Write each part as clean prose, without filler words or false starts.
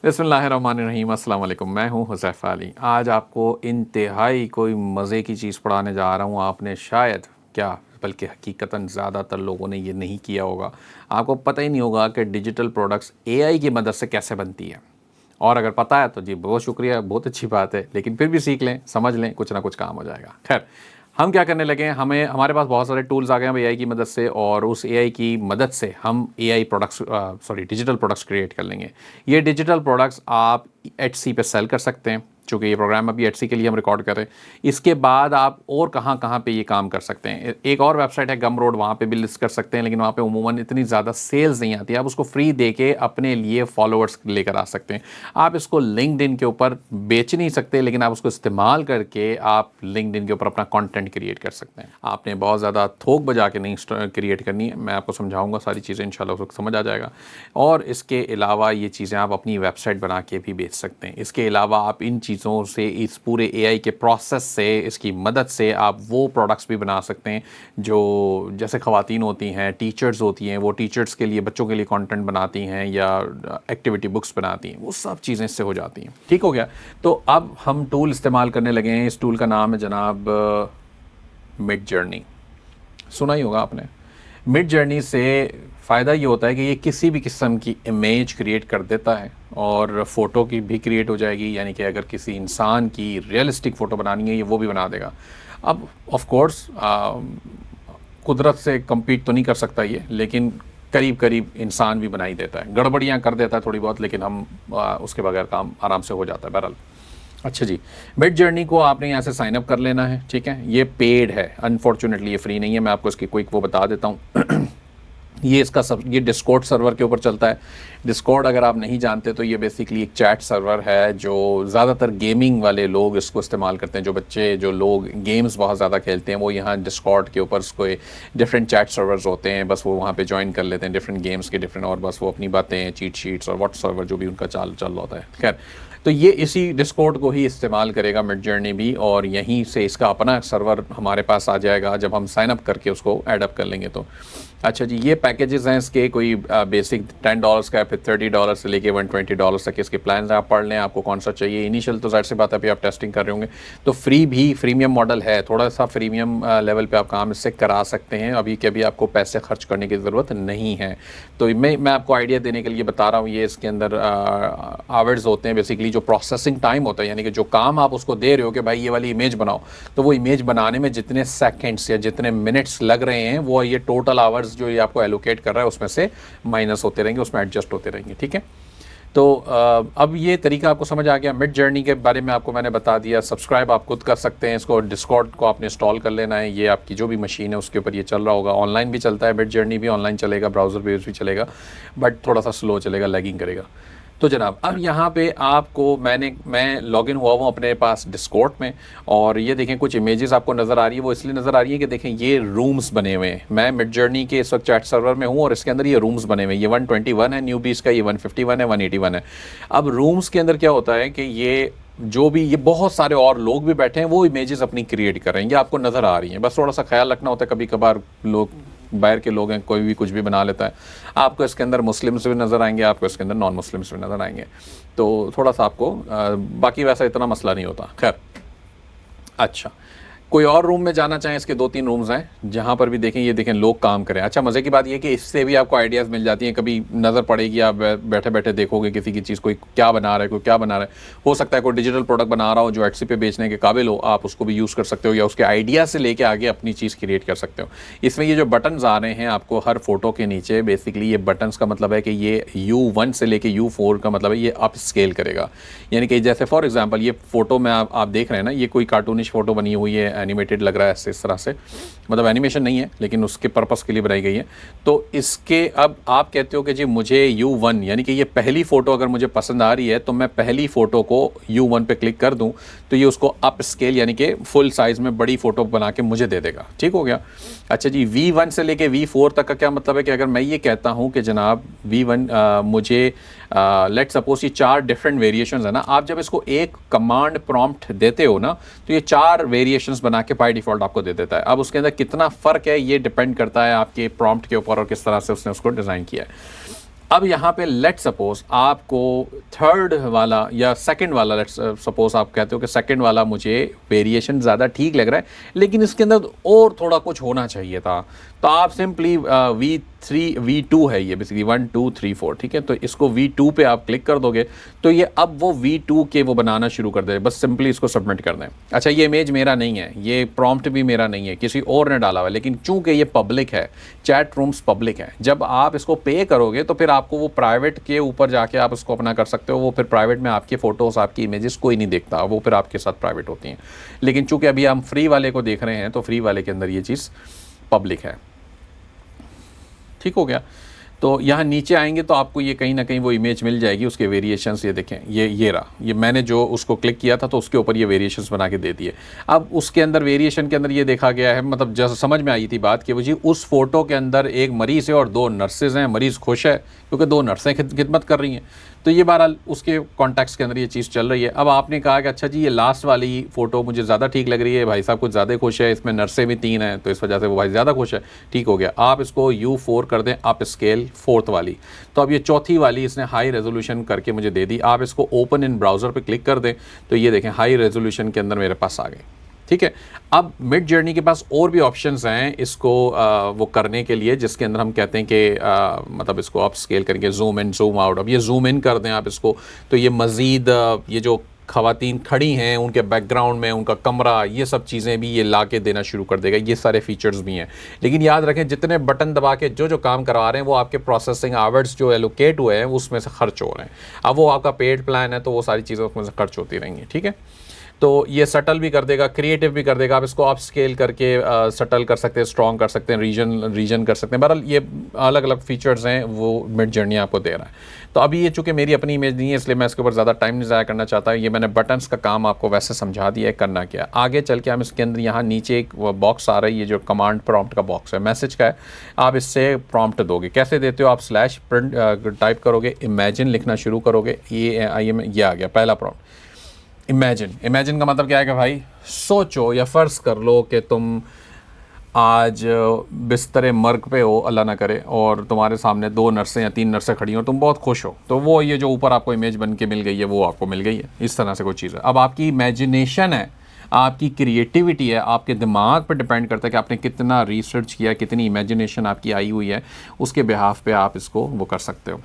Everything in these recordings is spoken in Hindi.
बिस्मिल्लाहिर्रहमानिर्रहीम, अस्सलाम वालेकुम। मैं हूं हुज़ैफ़ा अली। आज आपको इंतहाई कोई मज़े की चीज़ पढ़ाने जा रहा हूं। आपने शायद क्या बल्कि हकीकतन ज़्यादातर लोगों ने ये नहीं किया होगा। आपको पता ही नहीं होगा कि डिजिटल प्रोडक्ट्स एआई की मदद से कैसे बनती है। और अगर पता है तो जी बहुत शुक्रिया, बहुत अच्छी बात है, लेकिन फिर भी सीख लें, समझ लें, कुछ ना कुछ काम हो जाएगा। खैर, हम क्या करने लगे हैं, हमारे पास बहुत सारे टूल्स आ गए हैं एआई की मदद से, और उस एआई की मदद से हम AI products digital products create कर लेंगे। ये डिजिटल प्रोडक्ट्स आप एटसी पे सेल कर सकते हैं, चूँकि ये प्रोग्राम अभी एटसी के लिए हम रिकॉर्ड कर रहे हैं। इसके बाद आप और कहाँ कहाँ पे ये काम कर सकते हैं, एक और वेबसाइट है गम रोड, वहाँ पे भी लिस्ट कर सकते हैं, लेकिन वहाँ पे उमूमन इतनी ज़्यादा सेल्स नहीं आती। आप उसको फ्री दे के अपने लिए फॉलोअर्स लेकर आ सकते हैं। आप इसको लिंक्डइन के ऊपर बेच नहीं सकते, लेकिन आप उसको इस्तेमाल करके आप लिंक्डइन के ऊपर अपना कंटेंट क्रिएट कर सकते हैं। आपने बहुत ज़्यादा थोक बजा के नहीं क्रिएट करनी है, मैं आपको समझाऊंगा सारी चीज़ें, इंशाल्लाह उस वक्त समझ आ जाएगा। और इसके अलावा ये चीज़ें आप अपनी वेबसाइट बना के भी बेच सकते हैं। इसके अलावा आप इन चीज़ों से, इस पूरे एआई के प्रोसेस से, इसकी मदद से आप वो प्रोडक्ट्स भी बना सकते हैं जो जैसे ख़वातीन होती हैं, टीचर्स होती हैं, वो टीचर्स के लिए, बच्चों के लिए कंटेंट बनाती हैं या एक्टिविटी बुक्स बनाती हैं, वो सब चीज़ें इससे हो जाती हैं। ठीक हो गया। तो अब हम टूल इस्तेमाल करने लगे हैं। इस टूल का नाम है जनाब मिड जर्नी। सुना ही होगा आपने। मिड जर्नी से फ़ायदा ये होता है कि ये किसी भी किस्म की इमेज क्रिएट कर देता है, और फ़ोटो की भी क्रिएट हो जाएगी, यानी कि अगर किसी इंसान की रियलिस्टिक फ़ोटो बनानी है ये वो भी बना देगा। अब ऑफ कोर्स कुदरत से कम्पीट तो नहीं कर सकता ये, लेकिन करीब करीब इंसान भी बना ही देता है। गड़बड़ियाँ कर देता है थोड़ी बहुत, लेकिन हम उसके बगैर काम आराम से हो जाता है। बहरहाल, अच्छा जी, मिड जर्नी को आपने यहाँ से साइन अप कर लेना है। ठीक है, ये पेड है, अनफॉर्चुनेटली ये फ्री नहीं है। मैं आपको इसकी क्विक वो बता देता हूँ। ये डिस्कॉर्ड सर्वर के ऊपर चलता है। डिस्कॉर्ड अगर आप नहीं जानते तो ये बेसिकली एक चैट सर्वर है जो ज़्यादातर गेमिंग वाले लोग इसको इस्तेमाल करते हैं। जो लोग गेम्स बहुत ज़्यादा खेलते हैं वो यहाँ डिस्कॉर्ड के ऊपर उसको डिफरेंट चैट सर्वर्स होते हैं, बस वो वहाँ पे ज्वाइन कर लेते हैं डिफरेंट गेम्स के डिफरेंट, और बस वो अपनी बातें, चीट शीट्स और व्हाट सर्वर जो भी उनका चल रहा होता है। खैर, तो ये इसी डिस्कॉर्ड को ही इस्तेमाल करेगा मिड जर्नी भी, और यहीं से इसका अपना सर्वर हमारे पास आ जाएगा जब हम साइन अप करके उसको ऐड अप कर लेंगे। तो अच्छा जी, ये पैकेजेस हैं इसके, कोई बेसिक $10 का है, फिर $30 से लेके $120 तक इसके प्लान आप पढ़ लें, आपको कौन सा चाहिए। इनिशियल तो जाहिर सी बात है अभी आप टेस्टिंग कर रहे होंगे, तो फ्रीमियम मॉडल है, थोड़ा सा फ्रीमियम लेवल पे आप काम इससे करा सकते हैं। अभी के अभी आपको पैसे खर्च करने की ज़रूरत नहीं है। तो मैं आपको आइडिया देने के लिए बता रहा हूँ। ये इसके अंदर आवर्स होते हैं, बेसिकली जो प्रोसेसिंग टाइम होता है, यानी कि जो काम आप उसको दे रहे हो कि भाई ये वाली इमेज बनाओ, तो वो इमेज बनाने में जितने सेकेंड्स या जितने मिनट्स लग रहे हैं, वो ये टोटल आवर्स जो ये आपको एलोकेट कर रहा है उसमें से माइनस होते रहेंगे, उसमें एडजस्ट होते रहेंगे। ठीक है, तो अब ये तरीका आपको समझ आ गया। मिड जर्नी के बारे में आपको मैंने बता दिया। सब्सक्राइब आप खुद कर सकते हैं इसको, डिस्कॉर्ड को आपने इंस्टॉल कर लेना है। ये आपकी जो भी मशीन है उसके ऊपर ये चल रहा होगा। ऑनलाइन भी चलता है, मिड जर्नी भी ऑनलाइन चलेगा, ब्राउज़र बेस भी चलेगा, बट थोड़ा सा स्लो चलेगा, लैगिंग करेगा। तो जनाब, अब यहाँ पे आपको मैं लॉगिन हुआ हूँ अपने पास डिस्कॉर्ड में, और ये देखें कुछ इमेजेस आपको नज़र आ रही है। वो इसलिए नज़र आ रही है कि देखें ये रूम्स बने हुए हैं। मैं मिड जर्नी के इस वक्त चैट सर्वर में हूँ, और इसके अंदर ये रूम्स बने हुए हैं। ये 121 है न्यूबीज़ का, ये 151 है, 181 है। अब रूम्स के अंदर क्या होता है कि ये बहुत सारे और लोग भी बैठे हैं, वो इमेजेस अपनी क्रिएट कर रहे हैं, ये आपको नज़र आ रही हैं। बस थोड़ा सा ख्याल रखना होता है, कभी कभार लोग बाहर के लोग हैं, कोई भी कुछ भी बना लेता है। आपको इसके अंदर मुस्लिम्स भी नज़र आएंगे, आपको इसके अंदर नॉन मुस्लिम्स भी नज़र आएंगे, तो थोड़ा सा आपको बाकी वैसा इतना मसला नहीं होता। खैर, अच्छा, कोई और रूम में जाना चाहें, इसके 2-3 रूम्स हैं जहाँ पर भी देखें, ये देखें लोग काम करें। अच्छा, मज़े की बात ये कि इससे भी आपको आइडियाज़ मिल जाती हैं। कभी नज़र पड़ेगी, आप बैठे बैठे देखोगे किसी की चीज़, कोई क्या बना रहा है, कोई क्या बना रहा है। हो सकता है कोई डिजिटल प्रोडक्ट बना रहा हो जो एटसी पे बेचने के काबिल हो, आप उसको भी यूज़ कर सकते हो, या उसके आइडिया से लेके आगे अपनी चीज़ क्रिएट कर सकते हो। इसमें ये जो बटन्स आ रहे हैं आपको हर फोटो के नीचे, बेसिकली ये बटन्स का मतलब है कि ये U1 से लेके U4 का मतलब है ये अप स्केल करेगा। यानी कि जैसे फॉर एग्जाम्पल ये फ़ोटो में आप देख रहे हैं ना, ये कोई कार्टूनिश फ़ोटो बनी हुई है, एनिमेटेड लग रहा है इस तरह से, मतलब एनिमेशन नहीं है लेकिन उसके पर्पस के लिए बनाई गई है। तो इसके अब आप कहते हो कि जी मुझे U1, यानी कि ये पहली फ़ोटो अगर मुझे पसंद आ रही है तो मैं पहली फ़ोटो को U1 पे क्लिक कर दूं, तो ये उसको अप स्केल यानी कि फुल साइज़ में बड़ी फ़ोटो बना के मुझे दे देगा। ठीक हो गया। अच्छा जी, V1 से लेके V4 तक का क्या मतलब है कि अगर मैं ये कहता हूँ कि जनाब V1 मुझे लेट सपोज ये 4 डिफरेंट वेरिएशंस है ना, आप जब इसको एक कमांड प्रॉम्प्ट देते हो ना, तो ये 4 वेरिएशंस बना के बाय डिफ़ॉल्ट आपको दे देता है। अब उसके अंदर कितना फ़र्क है ये डिपेंड करता है आपके प्रॉम्प्ट के ऊपर और किस तरह से उसने उसको डिज़ाइन किया है। अब यहाँ पे लेट सपोज आपको थर्ड वाला या सेकंड वाला, लेट सपोज आप कहते हो कि सेकंड वाला मुझे वेरिएशन ज़्यादा ठीक लग रहा है, लेकिन इसके अंदर और थोड़ा कुछ होना चाहिए था, तो आप सिंपली V2 है ये बेसिकली 1 2 3 4, ठीक है। तो इसको V2 पे आप क्लिक कर दोगे तो ये अब वो V2 के वो बनाना शुरू कर दे, बस सिंपली इसको सबमिट कर दें। अच्छा, ये इमेज मेरा नहीं है, ये प्रॉम्प्ट भी मेरा नहीं है, किसी और ने डाला हुआ है, लेकिन चूंकि ये पब्लिक है, चैट रूम्स पब्लिक है, जब आप इसको पे करोगे तो फिर आपको वो प्राइवेट के ऊपर जाके आप उसको अपना कर सकते हो। वो फिर प्राइवेट में आपकी फ़ोटोज़, आपकी इमेजेस कोई नहीं देखता, वो फिर आपके साथ प्राइवेट होती हैं। लेकिन चूंकि अभी हम फ्री वाले को देख रहे हैं तो फ्री वाले के अंदर ये चीज़ पब्लिक है। ठीक हो गया। तो यहाँ नीचे आएंगे तो आपको ये कहीं ना कहीं वो इमेज मिल जाएगी, उसके वेरिएशंस ये देखें, ये रहा, ये मैंने जो उसको क्लिक किया था तो उसके ऊपर ये वेरिएशंस बना के दे दिए। अब उसके अंदर वेरिएशन के अंदर ये देखा गया है, मतलब जैसे समझ में आई थी बात कि वो जी उस फोटो के अंदर एक मरीज़ है और 2 नर्सेज हैं, मरीज़ खुश है क्योंकि 2 नर्सें खिदमत कर रही हैं। तो ये बहरहाल उसके कॉन्टेक्स्ट के अंदर ये चीज़ चल रही है। अब आपने कहा कि अच्छा जी ये लास्ट वाली फ़ोटो मुझे ज़्यादा ठीक लग रही है, भाई साहब कुछ ज़्यादा खुश है, इसमें नर्सें भी 3 हैं तो इस वजह से वो भाई ज़्यादा खुश है। ठीक हो गया, आप इसको U4 कर दें, आप स्केल 4th वाली। तो अब ये चौथी वाली इसने हाई रेजोल्यूशन करके मुझे दे दी। आप इसको ओपन इन ब्राउज़र पे क्लिक कर दें तो ये देखें हाई रेजोल्यूशन के अंदर मेरे पास आ गए। ठीक है। अब मिड जर्नी के पास और भी ऑप्शंस हैं इसको वो करने के लिए, जिसके अंदर हम कहते हैं कि मतलब इसको आप स्केल करके जूम इन जूम आउट, अब ये जूम इन कर दें आप इसको तो ये मज़ीद ये जो ख़वातीन खड़ी हैं उनके बैकग्राउंड में उनका कमरा, ये सब चीज़ें भी ये ला के देना शुरू कर देगा। ये सारे फीचर्स भी हैं, लेकिन याद रखें जितने बटन दबा के जो काम करवा रहे हैं वो आपके प्रोसेसिंग आवर्स जो एलोकेट हुए हैं उसमें से खर्च हो रहे हैं। अब वो आपका पेड प्लान है तो वो सारी चीज़ें उसमें से खर्च होती रहेंगी। ठीक है। तो ये सटल भी कर देगा, क्रिएटिव भी कर देगा। आप इसको आप स्केल करके सटल कर सकते हैं, स्ट्रॉन्ग कर सकते हैं, रीजन कर सकते हैं। बहरहाल ये अलग अलग फीचर्स हैं वो मिड जर्नी आपको दे रहा है। तो अभी ये चूँकि मेरी अपनी इमेज नहीं है इसलिए मैं इसके ऊपर ज़्यादा टाइम नहीं ज़ाया करना चाहता। ये मैंने बटन्स का काम आपको वैसे समझा दिया है करना क्या है। आगे चल के हम इसके अंदर यहाँ नीचे एक बॉक्स आ रहा है, ये जो कमांड प्रॉम्प्ट का बॉक्स है, मैसेज का है, आप इससे प्रॉम्प्ट दोगे। कैसे देते हो? आप स्लैश प्रिंट टाइप करोगे, इमेजिन लिखना शुरू करोगे, ये आ गया पहला प्रॉम्प्ट। इमेजिन का मतलब क्या है कि भाई सोचो या फ़र्ज़ कर लो कि तुम आज बिस्तर मर्ग पे हो, अल्लाह ना करे, और तुम्हारे सामने 2 नर्सें या 3 नर्सें खड़ी हो, तुम बहुत खुश हो। तो वो ये जो ऊपर आपको इमेज बन के मिल गई है वो आपको मिल गई है, इस तरह से कोई चीज़ है। अब आपकी इमेजिनेशन है, आपकी क्रिएटिविटी है, आपके दिमाग पर डिपेंड करता है कि आपने कितना रिसर्च किया, कितनी इमेजिनेशन आपकी आई हुई है, उसके बिहाफ पे आप इसको वो कर सकते हो।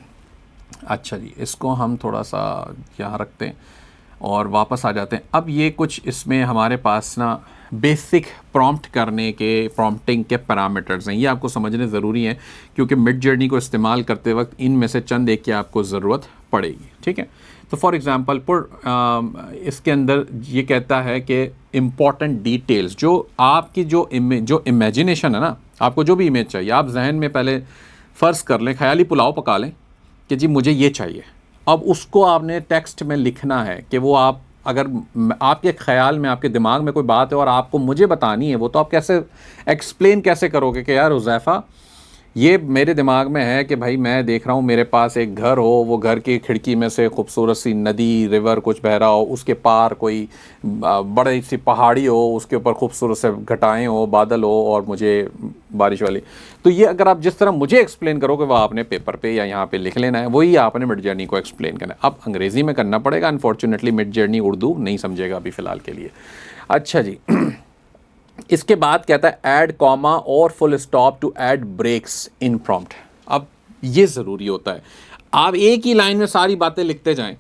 अच्छा जी, इसको हम थोड़ा सा यहाँ रखते हैं और वापस आ जाते हैं। अब ये कुछ इसमें हमारे पास ना बेसिक प्रॉम्प्ट करने के, प्रॉम्प्टिंग के पैरामीटर्स हैं, ये आपको समझने ज़रूरी हैं क्योंकि मिड जर्नी को इस्तेमाल करते वक्त इनमें से चंद एक की आपको ज़रूरत पड़ेगी। ठीक है। तो फॉर एग्ज़ाम्पल इसके अंदर ये कहता है कि इम्पॉर्टेंट डिटेल्स, जो आपकी जो इमेजिनेशन है ना, आपको जो भी इमेज चाहिए, आप जहन में पहले फ़र्ज़ कर लें, ख्याली पुलाव पका लें कि जी मुझे ये चाहिए। अब उसको आपने टेक्स्ट में लिखना है कि वो आप, अगर आपके ख्याल में, आपके दिमाग में कोई बात है और आपको मुझे बतानी है वो, तो आप कैसे एक्सप्लेन कैसे करोगे कि यार हुज़ैफ़ा ये मेरे दिमाग में है कि भाई मैं देख रहा हूँ मेरे पास एक घर हो, वो घर की खिड़की में से खूबसूरत सी नदी, रिवर कुछ बह रहा हो, उसके पार कोई बड़ी सी पहाड़ी हो, उसके ऊपर खूबसूरत से घटाएं हो, बादल हो और मुझे बारिश वाली। तो ये अगर आप जिस तरह मुझे एक्सप्लेन करोगे वो आपने पेपर पे या यहाँ पे लिख लेना है, वही आपने मिड जर्नी को एक्सप्लेन करना है। अब अंग्रेज़ी में करना पड़ेगा, अनफॉर्चुनेटली मिड जर्नी उर्दू नहीं समझेगा अभी फ़िलहाल के लिए। अच्छा जी इसके बाद कहता है ऐड कॉमा और full stop to add breaks in prompt. अब ये ज़रूरी होता है, आप एक ही लाइन में सारी बातें लिखते जाएं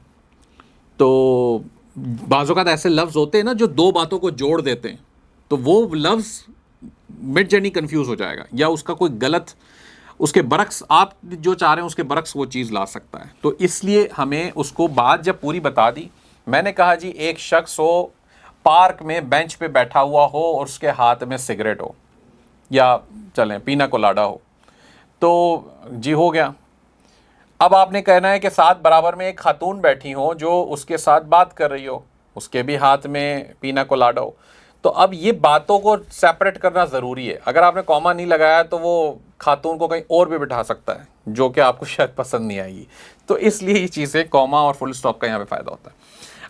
तो बाज़ औक़ात ऐसे लफ्ज़ होते हैं ना जो 2 बातों को जोड़ देते हैं, तो वो लफ्ज़ मिड जर्नी कंफ्यूज हो जाएगा या उसका कोई गलत, उसके बरक्स आप जो चाह रहे हैं उसके बरक्स वो चीज़ ला सकता है। तो इसलिए हमें उसको बात जब पूरी बता दी, मैंने कहा जी एक शख्स हो, पार्क में बेंच पे बैठा हुआ हो और उसके हाथ में सिगरेट हो, या चलें पीना कोलाडा हो, तो जी हो गया। अब आपने कहना है कि साथ बराबर में एक खातून बैठी हो जो उसके साथ बात कर रही हो, उसके भी हाथ में पीना कोलाडा हो। तो अब ये बातों को सेपरेट करना ज़रूरी है। अगर आपने कॉमा नहीं लगाया तो वो खातून को कहीं और भी बिठा सकता है जो कि आपको शायद पसंद नहीं आएगी। तो इसलिए ये चीज़ें, कॉमा और फुल स्टॉप का यहाँ पे फ़ायदा होता है।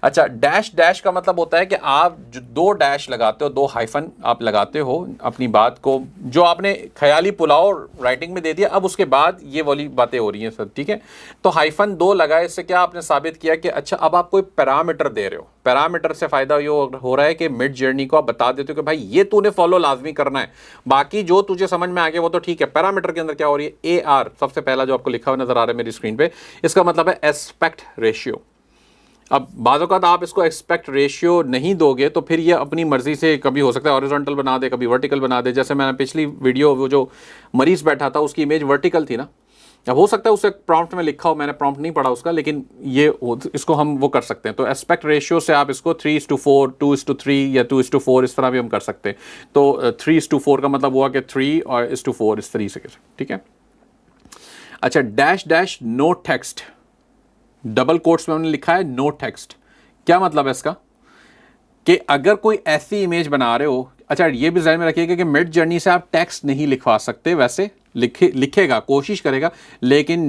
अच्छा, डैश डैश का मतलब होता है कि आप जो दो डैश लगाते हो, दो हाइफन आप लगाते हो अपनी बात को, जो आपने ख्याली पुलाव राइटिंग में दे दिया, अब उसके बाद ये वाली बातें हो रही हैं सर, ठीक है। तो हाइफन दो लगाए, इससे क्या आपने साबित किया कि अच्छा अब आप कोई पैरामीटर दे रहे हो। पैरामीटर से फायदा ये हो रहा है कि मिड जर्नी को आप बता देते हो कि भाई ये तूने फॉलो लाजमी करना है, बाकी जो तुझे समझ में आ गया वो तो ठीक है। पैरामीटर के अंदर क्या हो रही है, AR सबसे पहला जो आपको लिखा हुआ नजर आ रहा है मेरी स्क्रीन पे, इसका मतलब है एस्पेक्ट रेशियो। अब बाज़ औक़ात आप इसको एक्सपेक्ट रेशियो नहीं दोगे तो फिर ये अपनी मर्जी से कभी हो सकता है हॉरिजॉन्टल बना दे, कभी वर्टिकल बना दे। जैसे मैंने पिछली वीडियो, वो जो मरीज़ बैठा था उसकी इमेज वर्टिकल थी ना, अब हो सकता है उसे प्रॉम्प्ट में लिखा हो, मैंने प्रॉम्प्ट नहीं पढ़ा उसका, लेकिन ये इसको हम वो कर सकते हैं। तो एस्पेक्ट रेशियो से आप इसको 3:4, 2:3 या 2:4 इस तरह भी हम कर सकते हैं। तो 3:4 का मतलब हुआ कि 3:4 इस तरीके से, ठीक है। अच्छा, dash dash no text, double quotes में हमने लिखा है नो टेक्स्ट। क्या मतलब है इसका, कि अगर कोई ऐसी इमेज बना रहे हो, अच्छा ये भी ध्यान में रखिएगा कि मिड जर्नी से आप टेक्स्ट नहीं लिखवा सकते, वैसे लिखेगा, कोशिश करेगा, लेकिन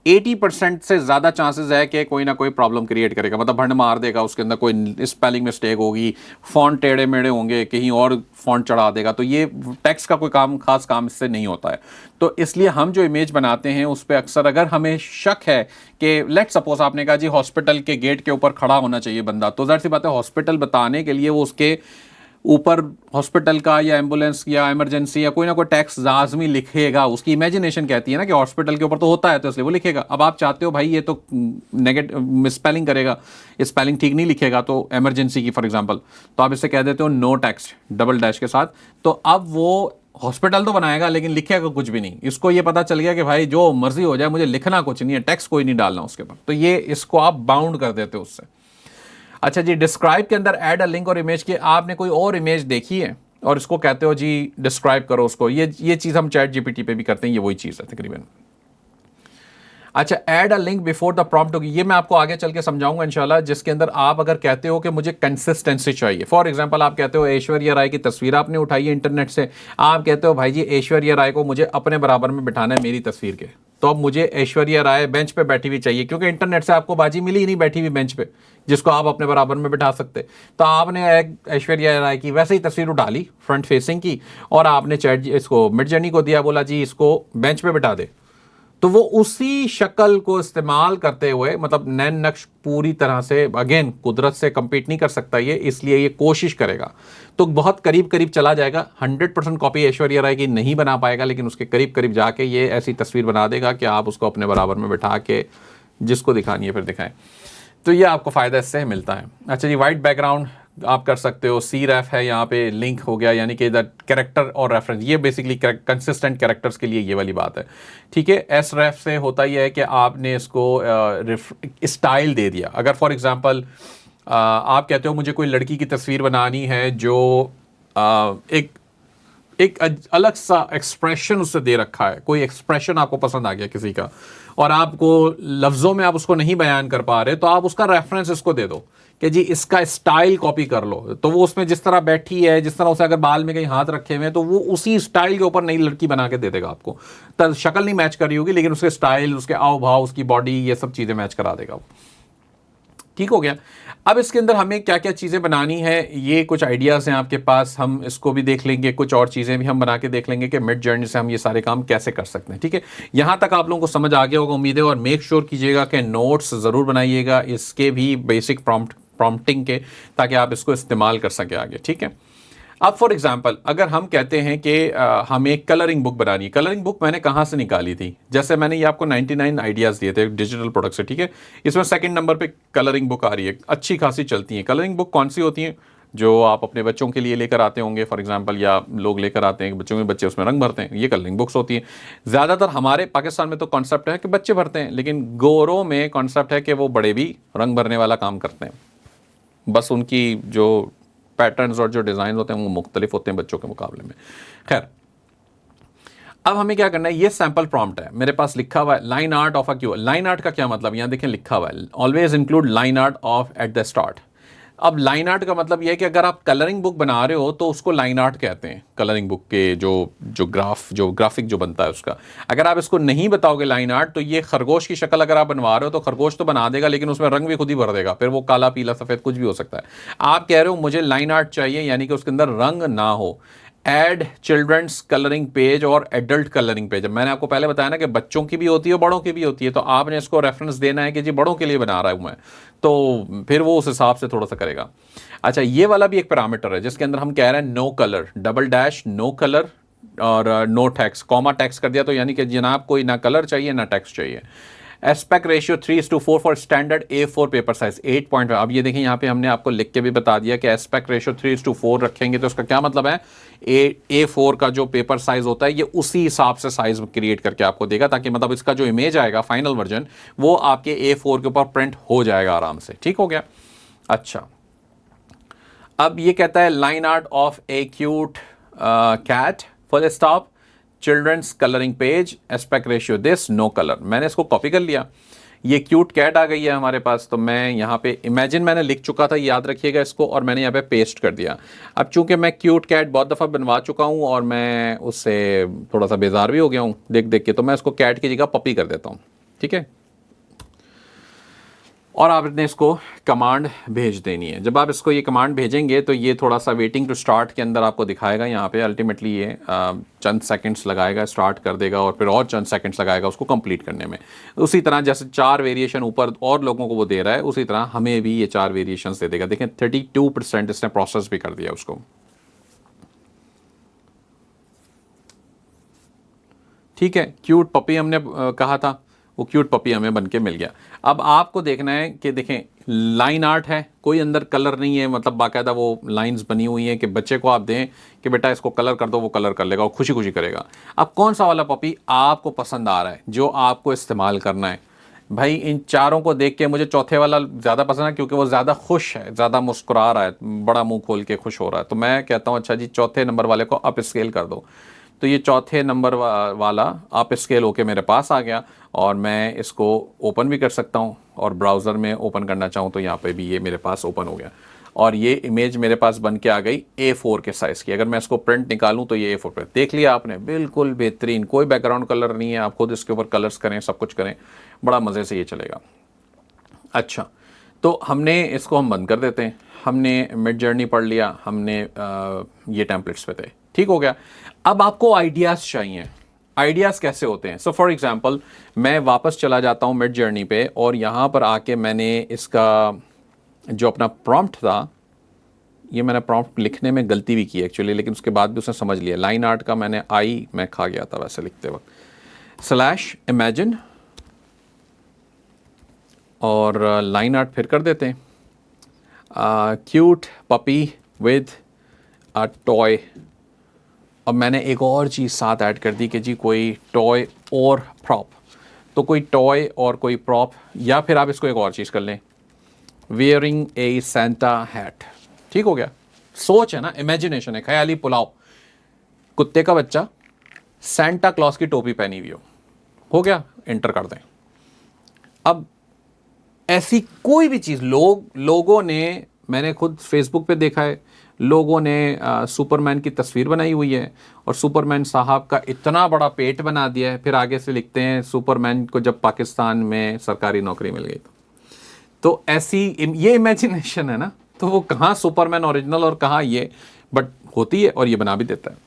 80% से ज़्यादा चांसेस है कि कोई ना कोई प्रॉब्लम क्रिएट करेगा, मतलब भंड मार देगा, उसके अंदर कोई स्पेलिंग मिस्टेक होगी, फॉन्ट टेढ़े मेढ़े होंगे, कहीं और फॉन्ट चढ़ा देगा। तो ये टेक्स्ट का कोई खास काम इससे नहीं होता है। तो इसलिए हम जो इमेज बनाते हैं उस पर अक्सर अगर हमें शक है कि लेट सपोज आपने कहा जी हॉस्पिटल के गेट के ऊपर खड़ा होना चाहिए बंदा, तो ज़ाहिर सी बात है हॉस्पिटल बताने के लिए वो उसके ऊपर हॉस्पिटल का या एम्बुलेंस या इमरजेंसी या कोई ना कोई टैक्स लाजमी लिखेगा। उसकी इमेजिनेशन कहती है ना कि हॉस्पिटल के ऊपर तो होता है, तो इसलिए वो लिखेगा। अब आप चाहते हो भाई ये तो नेगेटिव स्पेलिंग करेगा, स्पेलिंग ठीक नहीं लिखेगा, तो इमरजेंसी की फॉर एग्जांपल, तो आप इससे कह देते हो नो टैक्स डबल डैश के साथ। तो अब वो हॉस्पिटल तो बनाएगा लेकिन लिखेगा कुछ भी नहीं। इसको ये पता चल गया कि भाई जो मर्जी हो जाए, मुझे लिखना कुछ नहीं है, टैक्स कोई नहीं डालना उसके ऊपर। तो ये इसको आप बाउंड कर देते हो उससे। अच्छा जी, डिस्क्राइब के अंदर ऐड अ लिंक और इमेज की, आपने कोई और इमेज देखी है और इसको कहते हो जी डिस्क्राइब करो उसको, ये चीज़ हम चैट जीपीटी पे भी करते हैं, ये वही चीज़ है तकरीबन। अच्छा, add a link before the prompt होगी, ये मैं आपको आगे चल के समझाऊंगा इंशाल्लाह, जिसके अंदर आप अगर कहते हो कि मुझे कंसिस्टेंसी चाहिए। फॉर एग्जांपल आप कहते हो ऐश्वर्या राय की तस्वीर आपने उठाई है इंटरनेट से, आप कहते हो भाई जी ऐश्वर्या राय को मुझे अपने बराबर में बिठाना है मेरी तस्वीर के, तो अब मुझे ऐश्वर्या राय बेंच पे बैठी हुई चाहिए, क्योंकि इंटरनेट से आपको बाजी मिली ही नहीं बैठी हुई बेंच पे जिसको आप अपने बराबर में बिठा सकते। तो आपने ऐश्वर्या राय की वैसे ही तस्वीर उठा ली फ्रंट फेसिंग की, और आपने चैट इसको मिड जर्नी को दिया, बोला जी इसको बेंच पे बिठा दे, तो वो उसी शक्ल को इस्तेमाल करते हुए, मतलब नैन नक्श पूरी तरह से अगेन कुदरत से कंपीट नहीं कर सकता ये, इसलिए ये कोशिश करेगा तो बहुत करीब करीब चला जाएगा। 100% कॉपी ऐश्वर्या राय की नहीं बना पाएगा, लेकिन उसके करीब करीब जाके ये ऐसी तस्वीर बना देगा कि आप उसको अपने बराबर में बिठा के जिसको दिखानी है फिर दिखाएं। तो ये आपको फ़ायदा इससे मिलता है। अच्छा जी, वाइट बैकग्राउंड आप कर सकते हो, सी रेफ है यहाँ पे लिंक हो गया, यानी कि द कैरेक्टर और रेफरेंस, ये बेसिकली कंसिस्टेंट कैरेक्टर्स के लिए ये वाली बात है, ठीक है। एस रेफ से होता यह है कि आपने इसको स्टाइल दे दिया। अगर फॉर एग्जांपल आप कहते हो मुझे कोई लड़की की तस्वीर बनानी है जो एक अलग सा एक्सप्रेशन उससे दे रखा है, कोई एक्सप्रेशन आपको पसंद आ गया किसी का और आपको लफ्ज़ों में आप उसको नहीं बयान कर पा रहे, तो आप उसका रेफरेंस इसको दे दो कि जी इसका स्टाइल कॉपी कर लो। तो वो उसमें जिस तरह बैठी है, जिस तरह उसे अगर बाल में कहीं हाथ रखे हुए हैं, तो वो उसी स्टाइल के ऊपर नई लड़की बना के दे देगा आपको। तो शक्ल नहीं मैच कर रही होगी, लेकिन उसके स्टाइल, उसके आव भाव, उसकी बॉडी, ये सब चीज़ें मैच करा देगा वो। ठीक हो गया। अब इसके अंदर हमें क्या क्या चीज़ें बनानी है, ये कुछ आइडियाज़ हैं आपके पास, हम इसको भी देख लेंगे, कुछ और चीज़ें भी हम बना के देख लेंगे कि मिड जर्नी से हम ये सारे काम कैसे कर सकते हैं। ठीक है, यहाँ तक आप लोगों को समझ आ गया होगा उम्मीद है, और मेक श्योर कीजिएगा कि नोट्स ज़रूर बनाइएगा इसके भी बेसिक प्रॉम्प्टिंग के, ताकि आप इसको इस्तेमाल कर सकें आगे। ठीक है, अब फॉर एग्जांपल अगर हम कहते हैं कि हमें कलरिंग बुक बनानी है, कलरिंग बुक मैंने कहाँ से निकाली थी, जैसे मैंने ये आपको 99 आइडियाज़ दिए थे डिजिटल प्रोडक्ट से। ठीक है, इसमें सेकंड नंबर पे कलरिंग बुक आ रही है, अच्छी खासी चलती है। कलरिंग बुक कौन सी होती हैं, जो आप अपने बच्चों के लिए लेकर आते होंगे फॉर एग्जांपल, या लोग लेकर आते हैं बच्चों के, बच्चे उसमें रंग भरते हैं, ये कलरिंग बुक्स होती हैं। ज़्यादातर हमारे पाकिस्तान में तो कॉन्सेप्ट है कि बच्चे भरते हैं, लेकिन गोरों में कॉन्सेप्ट है कि वो बड़े भी रंग भरने वाला काम करते हैं, बस उनकी जो पैटर्न्स और जो डिज़ाइन होते हैं वो मुख्तलिफ होते हैं बच्चों के मुकाबले में। खैर, अब हमें क्या करना है, ये सैम्पल प्रॉम्प्ट है मेरे पास लिखा हुआ है, line art of a Q. Line art का क्या मतलब, यहाँ देखें लिखा हुआ है, always include line art of at the start. अब लाइन आर्ट का मतलब यह है कि अगर आप कलरिंग बुक बना रहे हो तो उसको लाइन आर्ट कहते हैं, कलरिंग बुक के जो ग्राफिक जो बनता है उसका। अगर आप इसको नहीं बताओगे लाइन आर्ट, तो ये खरगोश की शक्ल अगर आप बनवा रहे हो तो खरगोश तो बना देगा, लेकिन उसमें रंग भी खुद ही भर देगा, फिर वो काला पीला सफ़ेद कुछ भी हो सकता है। आप कह रहे हो मुझे लाइन आर्ट चाहिए, यानी कि उसके अंदर रंग ना हो। एड चिल्ड्रंस कलरिंग पेज और एडल्ट कलरिंग पेज। मैंने आपको पहले बताया ना कि बच्चों की भी होती है, बड़ों की भी होती है, तो आपने इसको रेफरेंस देना है कि जी बड़ों के लिए बना रहा हूं मैं, तो फिर वो उस हिसाब से थोड़ा सा करेगा। अच्छा, ये वाला भी एक पैरामीटर है जिसके अंदर हम कह रहे हैं no colour, double dash no colour और नो टैक्स, कॉमा टैक्स कर दिया तो यानी कि जनाब कोई ना कलर चाहिए ना टैक्स चाहिए। Aspect ratio 3:4 for standard A4 paper size 8 अब ये देखें यहाँ पे हमने आपको लिख के भी बता दिया कि एस्पेक्ट रेशियो 3:4 रखेंगे तो उसका क्या मतलब है, A4 का जो पेपर साइज होता है ये उसी हिसाब से साइज क्रिएट करके आपको देगा, ताकि मतलब इसका जो इमेज आएगा फाइनल वर्जन वो आपके A4 के ऊपर प्रिंट हो जाएगा आराम से। ठीक हो गया। अच्छा, अब ये कहता है line art of a cute cat full stop children's colouring page aspect ratio this no colour. मैंने इसको कॉपी कर लिया, ये क्यूट कैट आ गई है हमारे पास, तो मैं यहाँ पे इमेजिन मैंने लिख चुका था, याद रखिएगा इसको, और मैंने यहाँ पे पेस्ट कर दिया। अब चूंकि मैं क्यूट कैट बहुत दफ़ा बनवा चुका हूँ और मैं उससे थोड़ा सा बेजार भी हो गया हूँ देख देख के, तो मैं इसको कैट की जगह पपी कर देता हूँ। ठीक है, और आपने इसको कमांड भेज देनी है। जब आप इसको ये कमांड भेजेंगे तो ये थोड़ा सा वेटिंग टू स्टार्ट के अंदर आपको दिखाएगा यहाँ पे। अल्टीमेटली ये चंद सेकंड्स लगाएगा, स्टार्ट कर देगा और फिर और चंद सेकंड्स लगाएगा उसको कंप्लीट करने में। उसी तरह जैसे 4 वेरिएशन ऊपर और लोगों को वो दे रहा है, उसी तरह हमें भी ये 4 वेरिएशंस दे देगा। देखें 32% इसने प्रोसेस भी कर दिया उसको। ठीक है, क्यूट पपी हमने कहा था, वो क्यूट पपी हमें बन के मिल गया। अब आपको देखना है कि देखें लाइन आर्ट है, कोई अंदर कलर नहीं है, मतलब बाकायदा वो लाइंस बनी हुई हैं कि बच्चे को आप दें कि बेटा इसको कलर कर दो, वो कलर कर लेगा और खुशी खुशी करेगा। अब कौन सा वाला पपी आपको पसंद आ रहा है जो आपको इस्तेमाल करना है? भाई इन चारों को देख के मुझे चौथे वाला ज़्यादा पसंद है, क्योंकि वो ज़्यादा खुश है, ज़्यादा मुस्कुरा रहा है, बड़ा मुंह खोल के खुश हो रहा है। तो मैं कहता हूँ अच्छा जी चौथे नंबर वाले को अप स्केल कर दो। तो ये चौथे नंबर वाला अप स्केल होके मेरे पास आ गया और मैं इसको ओपन भी कर सकता हूँ, और ब्राउज़र में ओपन करना चाहूँ तो यहाँ पे भी ये मेरे पास ओपन हो गया और ये इमेज मेरे पास बन के आ गई A4 के साइज़ की। अगर मैं इसको प्रिंट निकालूँ तो ये A4 पे देख लिया आपने, बिल्कुल बेहतरीन, कोई बैकग्राउंड कलर नहीं है, आप खुद इसके ऊपर कलर्स करें, सब कुछ करें, बड़ा मज़े से ये चलेगा। अच्छा, तो हमने इसको हम बंद कर देते हैं। हमने मिड जर्नी पढ़ लिया, हमने ये टेम्पलेट्स पे थे, ठीक हो गया। अब आपको आइडियाज़ चाहिए। आइडियाज़ कैसे होते हैं? सो फॉर एग्जांपल मैं वापस चला जाता हूँ मिड जर्नी पे और यहाँ पर आके मैंने इसका जो अपना प्रॉम्प्ट था, ये मैंने प्रॉम्प्ट लिखने में गलती भी की एक्चुअली, लेकिन उसके बाद भी उसने समझ लिया। लाइन आर्ट का मैं खा गया था वैसे लिखते वक्त। /imagine और लाइन आर्ट फिर कर देते हैं, cute puppy with a toy. अब मैंने एक और चीज़ साथ ऐड कर दी कि जी कोई टॉय और प्रॉप, तो कोई टॉय और कोई प्रॉप, या फिर आप इसको एक और चीज़ कर लें, वियरिंग ए सेंटा हैट। ठीक हो गया। सोच है ना, इमेजिनेशन है, ख्याली पुलाव। कुत्ते का बच्चा सेंटा क्लॉज की टोपी पहनी हुई हो गया, एंटर कर दें। अब ऐसी कोई भी चीज़ लोगों ने, मैंने खुद फेसबुक पे देखा है, लोगों ने सुपरमैन की तस्वीर बनाई हुई है और सुपरमैन साहब का इतना बड़ा पेट बना दिया है, फिर आगे से लिखते हैं सुपरमैन को जब पाकिस्तान में सरकारी नौकरी मिल गई। तो ऐसी ये इमेजिनेशन है ना, तो वो कहाँ सुपरमैन ओरिजिनल और कहाँ ये, बट होती है और ये बना भी देता है।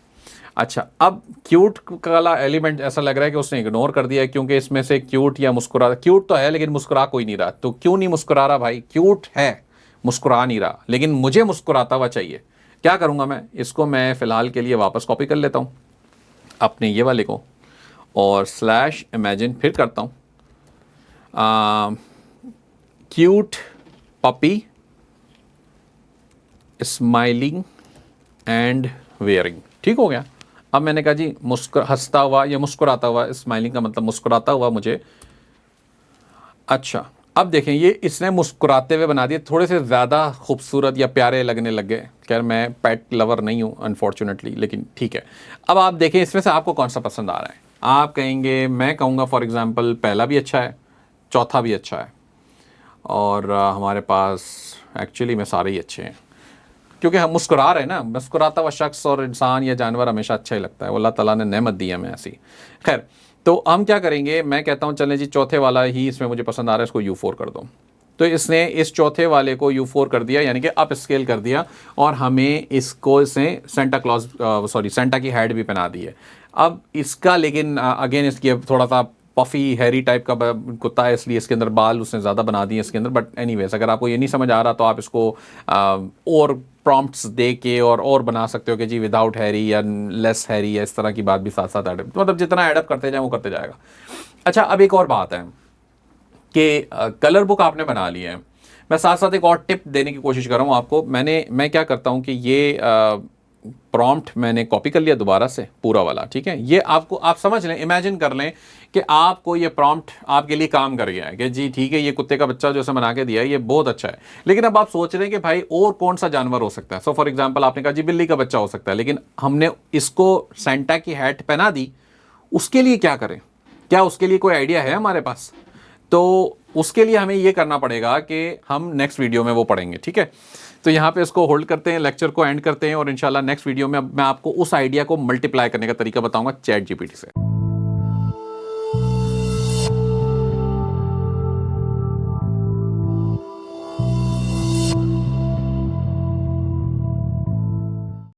अच्छा, अब क्यूट वाला एलिमेंट ऐसा लग रहा है कि उसने इग्नोर कर दिया है, क्योंकि इसमें से क्यूट या मुस्कुरा, क्यूट तो है लेकिन मुस्कुरा कोई नहीं रहा। तो क्यों नहीं मुस्कुरा रहा भाई? क्यूट है, मुस्कुरा नहीं रहा, लेकिन मुझे मुस्कुराता हुआ चाहिए। क्या करूँगा मैं? इसको मैं फ़िलहाल के लिए वापस कॉपी कर लेता हूँ अपने ये वाले को और /imagine फिर करता हूँ, cute puppy smiling and wearing. ठीक हो गया। अब मैंने कहा जी हंसता हुआ या मुस्कुराता हुआ, स्माइलिंग का मतलब मुस्कुराता हुआ मुझे। अच्छा, अब देखें ये इसने मुस्कुराते हुए बना दिए, थोड़े से ज़्यादा खूबसूरत या प्यारे लगने लग गए। खैर मैं पेट लवर नहीं हूँ अनफॉर्चुनेटली, लेकिन ठीक है। अब आप देखें इसमें से आपको कौन सा पसंद आ रहा है। आप कहेंगे, मैं कहूँगा फॉर एग्ज़ाम्पल पहला भी अच्छा है, चौथा भी अच्छा है, और हमारे पास एक्चुअली में सारे ही अच्छे हैं, क्योंकि हम मुस्कुरा रहे हैं ना। मुस्कुराता हुआ शख्स और इंसान या जानवर हमेशा अच्छा ही लगता है, वो अल्लाह ताला ने नेमत दी है हमें ऐसी। खैर, तो हम क्या करेंगे, मैं कहता हूँ चलें जी चौथे वाला ही इसमें मुझे पसंद आ रहा है, इसको U4 कर दो। तो इसने इस चौथे वाले को U4 कर दिया, यानी कि अप स्केल कर दिया, और हमें इसको इसने सेंटा क्लॉज सेंटा की हेड भी पहना दी है। अब इसका लेकिन अगेन इसकी अब थोड़ा सा पफ़ी हैरी टाइप का कुत्ता है, इसलिए इसके अंदर बाल उसने ज़्यादा बना दिए इसके अंदर। बट एनीवेज, अगर आपको ये नहीं समझ आ रहा तो आप इसको और प्रॉम्प्ट्स दे के और बना सकते हो कि जी विदाउट हैरी या लेस हैरी या इस तरह की बात भी साथ साथ एडअप, मतलब जितना एडअप करते जाए वो करते जाएगा। अच्छा, अब एक और बात है कि कलर बुक आपने बना लिया है, मैं साथ साथ एक और टिप देने की कोशिश कर रहा हूँ आपको। मैं क्या करता हूँ कि ये प्रॉम्प्ट मैंने कॉपी कर लिया दोबारा से पूरा वाला, ठीक है। ये आपको, आप समझ लें, इमेजिन कर लें कि आपको ये प्रॉम्प्ट आपके लिए काम कर गया है कि जी ठीक है, ये कुत्ते का बच्चा जो से बना के दिया है ये बहुत अच्छा है, लेकिन अब आप सोच रहे हैं कि भाई और कौन सा जानवर हो सकता है। सो फॉर एग्जाम्पल आपने कहा जी बिल्ली का बच्चा हो सकता है, लेकिन हमने इसको सेंटा की हैट पहना दी, उसके लिए क्या करें? क्या उसके लिए कोई आइडिया है हमारे पास? तो उसके लिए हमें ये करना पड़ेगा कि हम नेक्स्ट वीडियो में वो पढ़ेंगे, ठीक है। तो यहाँ पे इसको होल्ड करते हैं, लेक्चर को एंड करते हैं, और इंशाल्लाह नेक्स्ट वीडियो में मैं आपको उस आइडिया को मल्टीप्लाई करने का तरीका बताऊंगा चैट जीपीटी से।